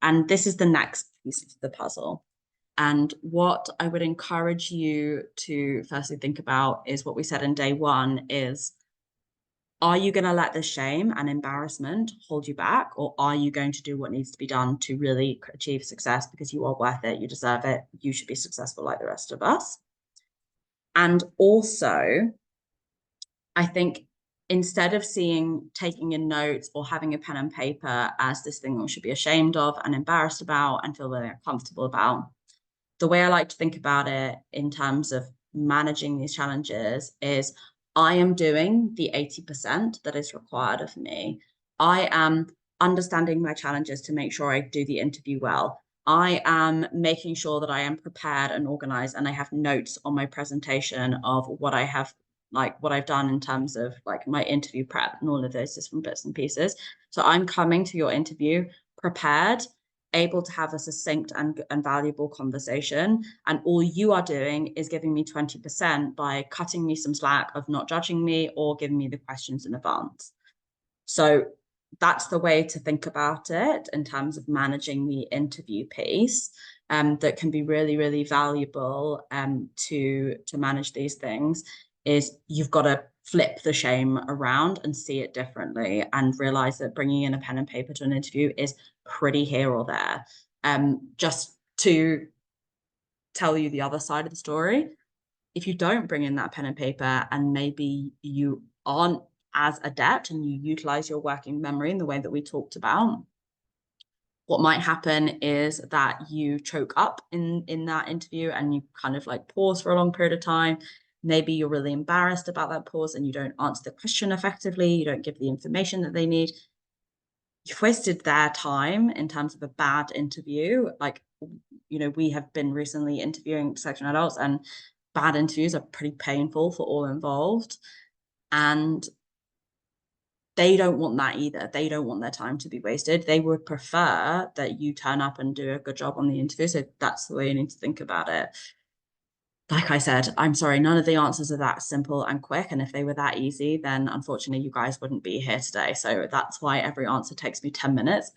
And this is the next piece of the puzzle. And what I would encourage you to firstly think about is what we said in day one is, are you going to let the shame and embarrassment hold you back? Or are you going to do what needs to be done to really achieve success because you are worth it, you deserve it, you should be successful like the rest of us? And also, I think instead of taking in notes or having a pen and paper as this thing we should be ashamed of and embarrassed about and feel really uncomfortable about, the way I like to think about it in terms of managing these challenges is I am doing the 80% that is required of me. I am understanding my challenges to make sure I do the interview well. I am making sure that I am prepared and organized, and I have notes on my presentation of what I have, like what I've done in terms of like my interview prep and all of those different bits and pieces. So I'm coming to your interview prepared, able to have a succinct and valuable conversation. And all you are doing is giving me 20% by cutting me some slack of not judging me or giving me the questions in advance. So that's the way to think about it in terms of managing the interview piece. That can be really, really valuable to manage these things, is you've got to flip the shame around and see it differently and realize that bringing in a pen and paper to an interview is pretty here or there. Just to tell you the other side of the story, if you don't bring in that pen and paper and maybe you aren't as adept and you utilize your working memory in the way that we talked about, what might happen is that you choke up in that interview and you kind of like pause for a long period of time. Maybe you're really embarrassed about that pause and you don't answer the question effectively. You don't give the information that they need. You've wasted their time in terms of a bad interview. Like, we have been recently interviewing dyslexia adults, and bad interviews are pretty painful for all involved. And they don't want that either. They don't want their time to be wasted. They would prefer that you turn up and do a good job on the interview. So that's the way you need to think about it. Like I said, I'm sorry, none of the answers are that simple and quick. And if they were that easy, then unfortunately you guys wouldn't be here today. So that's why every answer takes me 10 minutes.